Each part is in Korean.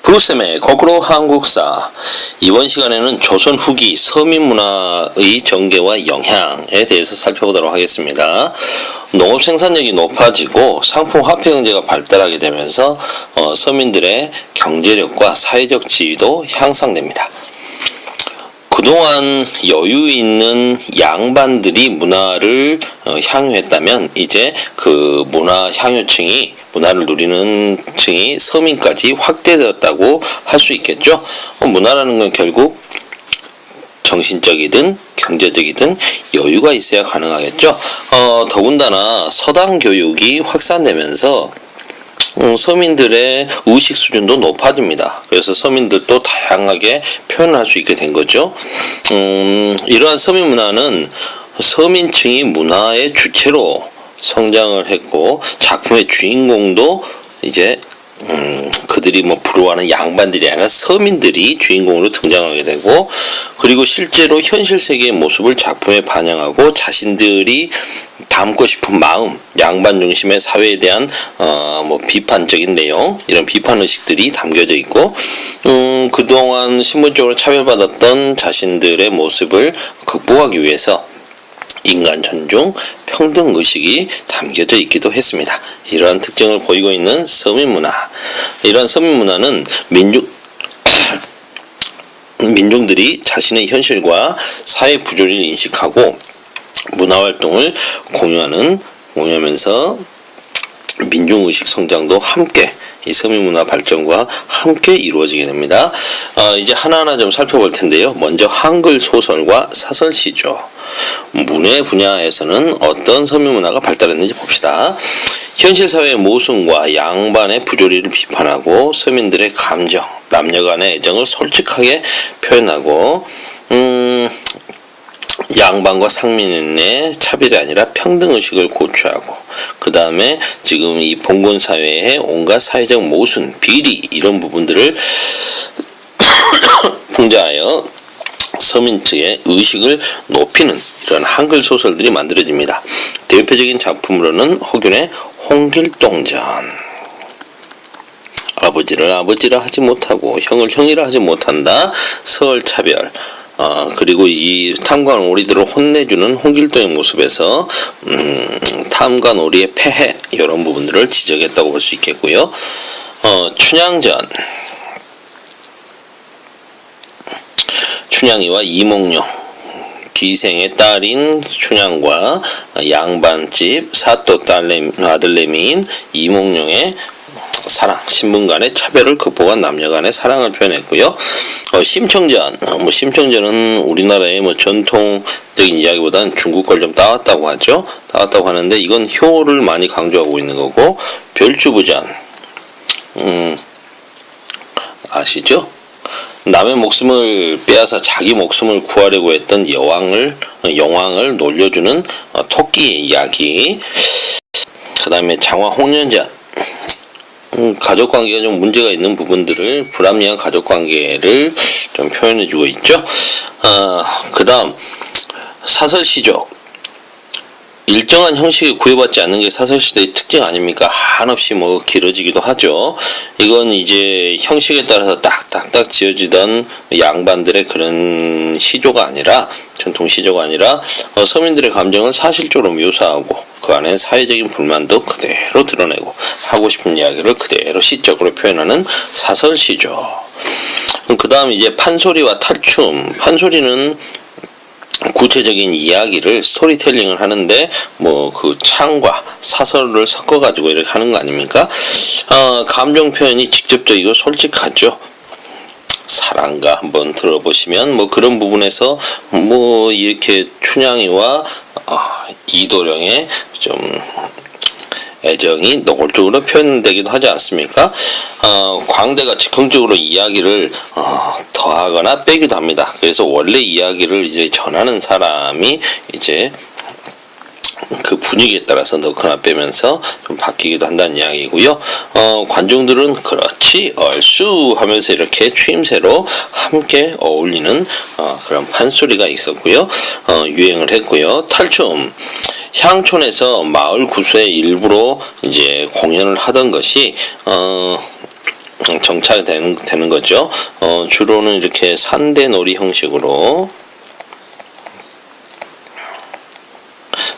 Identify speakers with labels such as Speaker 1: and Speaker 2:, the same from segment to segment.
Speaker 1: 구쌤의 거꾸로 한국사. 이번 시간에는 조선 후기 서민 문화의 전개와 영향에 대해서 살펴보도록 하겠습니다. 농업 생산력이 높아지고 상품 화폐 경제가 발달하게 되면서 서민들의 경제력과 사회적 지위도 향상됩니다. 그동안 여유 있는 양반들이 문화를 향유했다면 이제 그 문화 향유층이 문화를 누리는 층이 서민까지 확대되었다고 할 수 있겠죠. 문화라는 건 결국 정신적이든 경제적이든 여유가 있어야 가능하겠죠. 더군다나 서당 교육이 확산되면서 서민들의 의식 수준도 높아집니다. 그래서 서민들도 다양하게 표현할 수 있게 된 거죠. 이러한 서민 문화는 서민층이 문화의 주체로 성장을 했고 작품의 주인공도 이제 그들이 부러워하는 양반들이 아니라 서민들이 주인공으로 등장하게 되고, 그리고 실제로 현실 세계의 모습을 작품에 반영하고 자신들이 담고 싶은 마음, 양반 중심의 사회에 대한 비판적인 내용, 이런 비판 의식들이 담겨져 있고, 그동안 신분적으로 차별받았던 자신들의 모습을 극복하기 위해서 인간 존중, 평등 의식이 담겨져 있기도 했습니다. 이러한 특징을 보이고 있는 서민 문화. 이러한 서민 문화는 민중들이 자신의 현실과 사회 부조리를 인식하고 문화활동을 공유하면서 민중의식 성장도 함께 이 서민문화 발전과 함께 이루어지게 됩니다. 이제 하나하나 좀 살펴볼 텐데요. 먼저 한글 소설과 사설시죠. 문해 분야에서는 어떤 서민문화가 발달했는지 봅시다. 현실 사회의 모순과 양반의 부조리를 비판하고 서민들의 감정, 남녀 간의 애정을 솔직하게 표현하고 양반과 상민의 차별이 아니라 평등의식을 고취하고, 그 다음에 지금 이 봉건사회의 온갖 사회적 모순, 비리 이런 부분들을 풍자하여 서민층의 의식을 높이는 이런 한글 소설들이 만들어집니다. 대표적인 작품으로는 허균의 홍길동전. 아버지를 아버지라 하지 못하고 형을 형이라 하지 못한다. 서울차별. 그리고 이 탐관오리들을 혼내주는 홍길동의 모습에서 탐관오리의 폐해 이런 부분들을 지적했다고 볼 수 있겠고요. 춘향전. 춘향이와 이몽룡, 기생의 딸인 춘향과 양반집 사또 아들내미인 이몽룡의 사랑, 신분 간의 차별을 극복한 남녀 간의 사랑을 표현했고요. 심청전, 심청전은 우리나라의 전통적인 이야기보다는 중국 걸 좀 따왔다고 하죠. 따왔다고 하는데 이건 효를 많이 강조하고 있는 거고, 별주부전, 아시죠? 남의 목숨을 빼앗아 자기 목숨을 구하려고 했던 영왕을 놀려주는 토끼의 이야기. 그 다음에 장화 홍련전. 가족관계가 좀 문제가 있는 부분들을, 불합리한 가족관계를 좀 표현해주고 있죠. 그 다음 사설시족. 일정한 형식에 구애받지 않는 게 사설시대의 특징 아닙니까? 한없이 길어지기도 하죠. 이건 이제 형식에 따라서 딱딱딱 지어지던 양반들의 그런 시조가 아니라, 전통 시조가 아니라 서민들의 감정을 사실적으로 묘사하고 그 안에 사회적인 불만도 그대로 드러내고 하고 싶은 이야기를 그대로 시적으로 표현하는 사설시죠. 그 다음 이제 판소리와 탈춤. 판소리는 구체적인 이야기를 스토리텔링을 하는데 그 창과 사설을 섞어가지고 이렇게 하는 거 아닙니까? 감정 표현이 직접적이고 솔직하죠. 사랑가 한번 들어보시면 그런 부분에서 이렇게 춘향이와 이도령의 좀 애정이 노골적으로 표현되기도 하지 않습니까? 광대가 즉흥적으로 이야기를 더하거나 빼기도 합니다. 그래서 원래 이야기를 이제 전하는 사람이 이제 그 분위기에 따라서 넣거나 빼면서 좀 바뀌기도 한다는 이야기고요. 관중들은 그렇지 얼쑤 하면서 이렇게 추임새로 함께 어울리는 그런 판소리가 있었고요. 유행을 했고요. 탈춤. 향촌에서 마을 구수의 일부로 이제 공연을 하던 것이 정착되는 거죠. 주로는 이렇게 산대놀이 형식으로.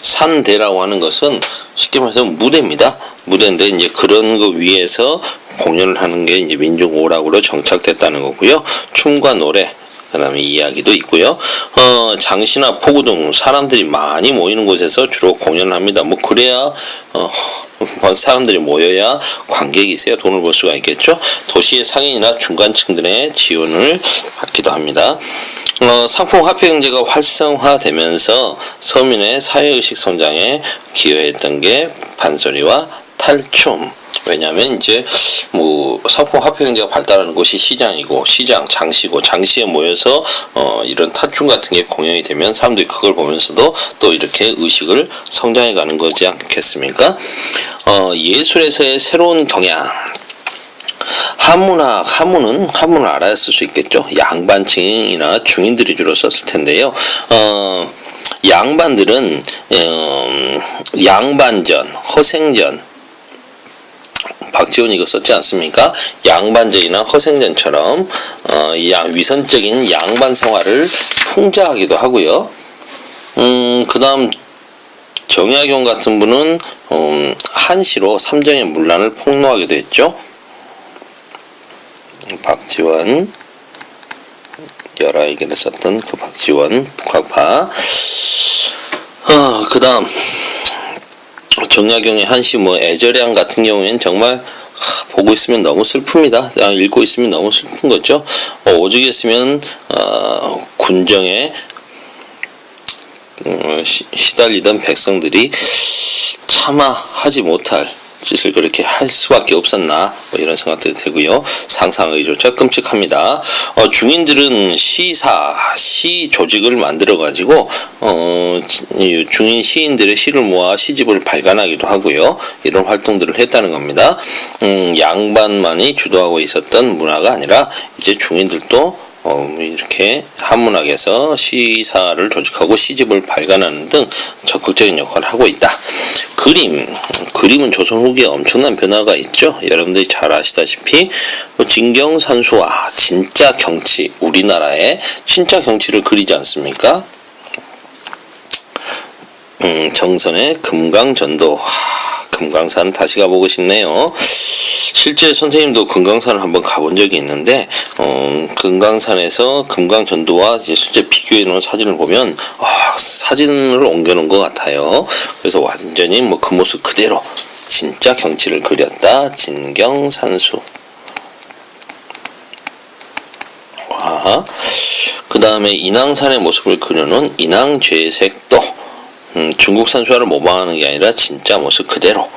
Speaker 1: 산대라고 하는 것은 쉽게 말해서 무대입니다. 무대인데 이제 그런 거 위에서 공연을 하는 게 이제 민족 오락으로 정착됐다는 거고요. 춤과 노래, 그다음에 이야기도 있고요. 장시나 포구 등 사람들이 많이 모이는 곳에서 주로 공연을 합니다. 뭐 그래야 사람들이 모여야 관객이 있어야 돈을 벌 수가 있겠죠. 도시의 상인이나 중간층들의 지원을 받기도 합니다. 상품 화폐 경제가 활성화되면서 서민의 사회의식 성장에 기여했던 게 반소리와 탈춤. 왜냐하면 이제 뭐 상품 화폐 경제가 발달하는 곳이 시장이고, 시장 장시고, 장시에 모여서 이런 탈춤 같은 게 공연이 되면 사람들이 그걸 보면서도 또 이렇게 의식을 성장해 가는 거지 않겠습니까? 예술에서의 새로운 경향. 한문을 알았을 수 있겠죠. 양반층이나 중인들이 주로 썼을 텐데요. 양반들은 양반전, 허생전, 박지원이 이거 썼지 않습니까? 양반전이나 허생전처럼 위선적인 양반 생활을 풍자하기도 하고요. 그 다음 정약용 같은 분은 한시로 삼정의 문란을 폭로하기도 했죠. 박지원, 열아에게를 썼던 그 박지원 북학파. 그 다음 정약용의 한시 애절양 같은 경우에는 정말 보고 있으면 너무 슬픕니다. 읽고 있으면 너무 슬픈 거죠. 오죽했으면 군정에 시달리던 백성들이 차마 하지 못할 짓을 그렇게 할 수밖에 없었나, 이런 생각도 들고요. 상상하기조차 끔찍합니다. 중인들은 시 조직을 만들어 가지고 중인 시인들의 시를 모아 시집을 발간하기도 하고요. 이런 활동들을 했다는 겁니다. 양반만이 주도하고 있었던 문화가 아니라 이제 중인들도 이렇게 한문학에서 시사를 조직하고 시집을 발간하는 등 적극적인 역할을 하고 있다. 그림은 조선 후기에 엄청난 변화가 있죠. 여러분들이 잘 아시다시피 진경산수와 진짜 경치, 우리나라의 진짜 경치를 그리지 않습니까? 정선의 금강전도. 금강산 다시 가보고 싶네요. 실제 선생님도 금강산을 한번 가본 적이 있는데 금강산에서 금강전도와 실제 비교해 놓은 사진을 보면 사진을 옮겨놓은 것 같아요. 그래서 완전히 그 모습 그대로 진짜 경치를 그렸다. 진경산수. 그 다음에 인왕산의 모습을 그려놓은 인왕죄색도. 중국 산수화를 모방하는 게 아니라 진짜 모습 그대로,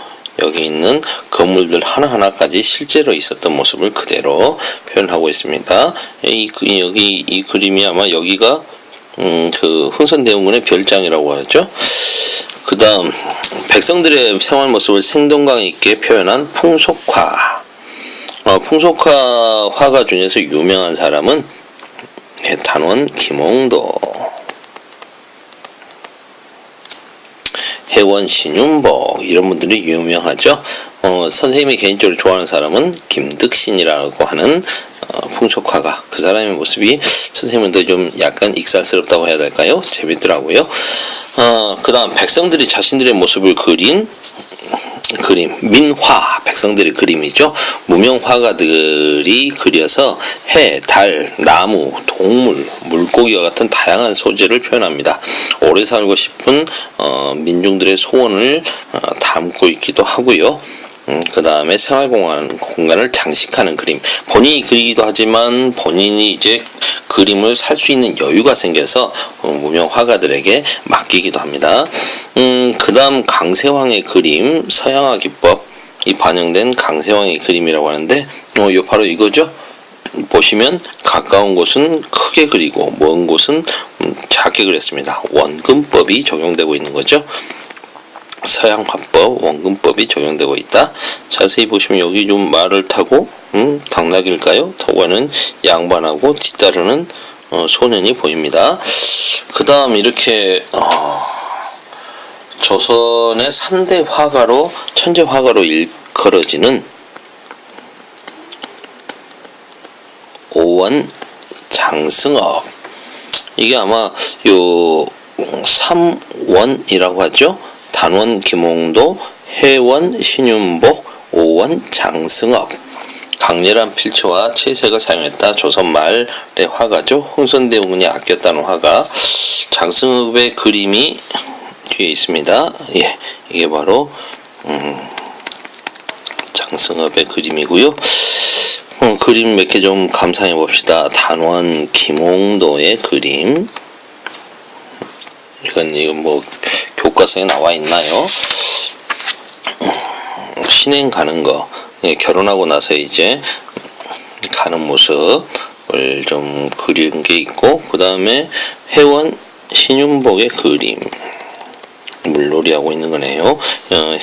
Speaker 1: 여기 있는 건물들 하나하나까지 실제로 있었던 모습을 그대로 표현하고 있습니다. 여기 이 그림이 아마 여기가 그 흥선대원군의 별장이라고 하죠. 그 다음 백성들의 생활 모습을 생동감 있게 표현한 풍속화. 풍속화 화가 중에서 유명한 사람은 단원 김홍도, 해원 신윤복, 이런 분들이 유명하죠. 선생님이 개인적으로 좋아하는 사람은 김득신이라고 하는 풍속화가, 그 사람의 모습이 선생님한테 좀 약간 익살스럽다고 해야 될까요? 재밌더라고요. 그 다음 백성들이 자신들의 모습을 그린 그림, 민화, 백성들의 그림이죠. 무명 화가들이 그려서 해, 달, 나무, 동물, 물고기와 같은 다양한 소재를 표현합니다. 오래 살고 싶은 민중들의 소원을 담고 있기도 하고요. 그 다음에 생활 공간을 장식하는 그림. 본인이 그리기도 하지만 본인이 이제 그림을 살 수 있는 여유가 생겨서 무명 화가들에게 맡기기도 합니다. 그 다음 강세왕의 그림, 서양화 기법이 반영된 강세왕의 그림이라고 하는데, 바로 이거죠. 보시면 가까운 곳은 크게 그리고 먼 곳은 작게 그렸습니다. 원근법이 적용되고 있는 거죠. 서양 화법, 원근법이 적용되고 있다. 자세히 보시면 여기 좀 말을 타고 당나귀일까요? 타고 가는 양반하고 뒤따르는 소년이 보입니다. 그 다음 이렇게 조선의 3대 화가로, 천재 화가로 일컬어지는 5원 장승업. 이게 아마 요 3원이라고 하죠. 단원 김홍도, 해원 신윤복, 5원 장승업. 강렬한 필체와 채색을 사용했다. 조선 말의 화가죠. 흥선대원군이 아꼈다는 화가. 장승업의 그림이 뒤에 있습니다. 예, 이게 바로 장승업의 그림이고요. 그림 몇 개 좀 감상해 봅시다. 단원 김홍도의 그림. 이건 뭐 교과서에 나와 있나요? 신행 가는 거. 예, 결혼하고 나서 이제 가는 모습을 좀 그린 게 있고, 그 다음에 해원 신윤복의 그림. 물놀이하고 있는 거네요.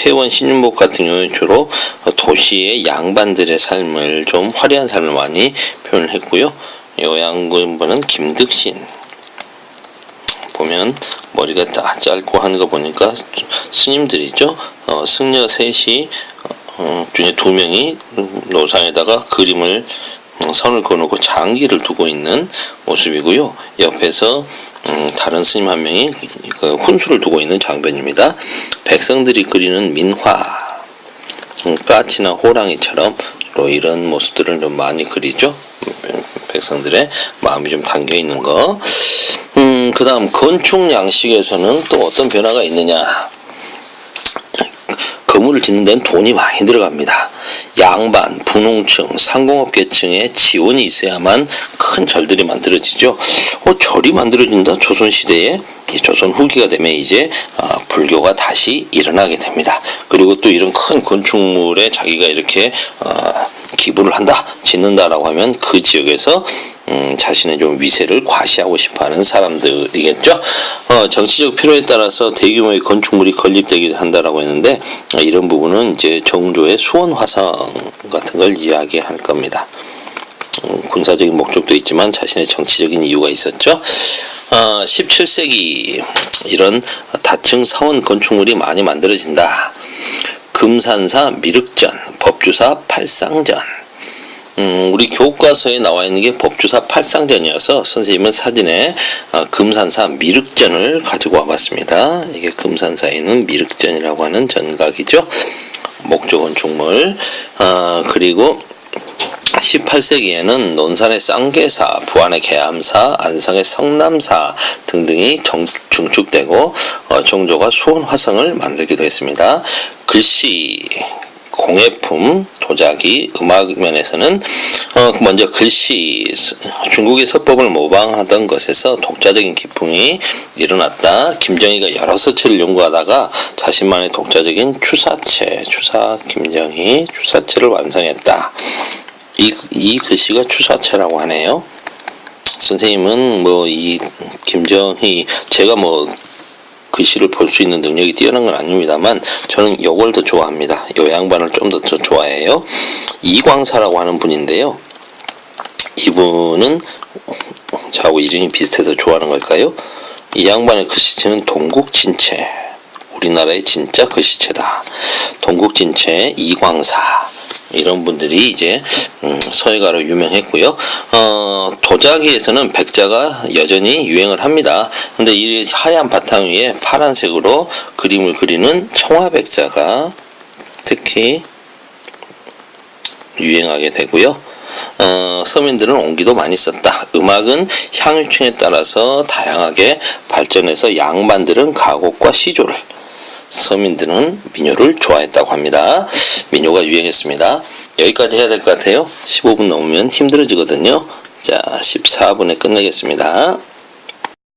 Speaker 1: 해원 신윤복 같은 경우는 주로 도시의 양반들의 삶을 좀 화려한 삶을 많이 표현을 했고요. 요 양반은 김득신. 보면 머리가 짧고 하는 거 보니까 스님들이죠. 승려 셋이 중에 2명이 노상에다가 그림을 선을 그어놓고 장기를 두고 있는 모습이고요. 옆에서 다른 스님 한 명이 훈수를 두고 있는 장변입니다. 백성들이 그리는 민화, 까치나 호랑이처럼 주로 이런 모습들을 좀 많이 그리죠. 백성들의 마음이 좀 담겨 있는 거. 그 다음 건축 양식에서는 또 어떤 변화가 있느냐. 건물을 짓는 데는 돈이 많이 들어갑니다. 양반, 분홍층, 상공업계층의 지원이 있어야만 큰 절들이 만들어지죠. 절이 만들어진다? 조선시대에 조선 후기가 되면 이제 불교가 다시 일어나게 됩니다. 그리고 또 이런 큰 건축물에 자기가 이렇게 기부를 한다, 짓는다라고 하면 그 지역에서 자신의 좀 위세를 과시하고 싶어하는 사람들이겠죠. 정치적 필요에 따라서 대규모의 건축물이 건립되기도 한다라고 했는데, 이런 부분은 이제 정조의 수원 화성 같은 걸 이야기할 겁니다. 군사적인 목적도 있지만 자신의 정치적인 이유가 있었죠. 17세기 이런 다층 사원 건축물이 많이 만들어진다. 금산사 미륵전, 법주사 팔상전. 우리 교과서에 나와 있는 게 법주사 팔상전이어서 선생님은 사진에 금산사 미륵전을 가지고 와봤습니다. 이게 금산사에 있는 미륵전이라고 하는 전각이죠. 목조 건축물. 그리고 18세기에는 논산의 쌍계사, 부안의 계암사, 안성의 성남사 등등이 중축되고 정조가 수원 화성을 만들기도 했습니다. 글씨, 공예품, 도자기, 음악 면에서는 먼저 글씨, 중국의 서법을 모방하던 것에서 독자적인 기풍이 일어났다. 김정희가 여러 서체를 연구하다가 자신만의 독자적인 추사체, 김정희 추사체를 완성했다. 이 글씨가 추사체라고 하네요. 선생님은 이 김정희, 제가 글씨를 볼 수 있는 능력이 뛰어난 건 아닙니다만 저는 요걸 더 좋아합니다. 요 양반을 좀 더 좋아해요. 이광사라고 하는 분인데요. 이분은 저하고 이름이 비슷해서 좋아하는 걸까요? 이 양반의 글씨체는 동국진체, 우리나라의 진짜 글씨체다. 동국진체 이광사, 이런 분들이 이제 서예가로 유명했고요. 도자기에서는 백자가 여전히 유행을 합니다. 근데 이 하얀 바탕 위에 파란색으로 그림을 그리는 청화백자가 특히 유행하게 되고요. 서민들은 옹기도 많이 썼다. 음악은 향유층에 따라서 다양하게 발전해서 양반들은 가곡과 시조를, 서민들은 민요를 좋아했다고 합니다. 민요가 유행했습니다. 여기까지 해야 될 것 같아요. 15분 넘으면 힘들어지거든요. 자, 14분에 끝내겠습니다.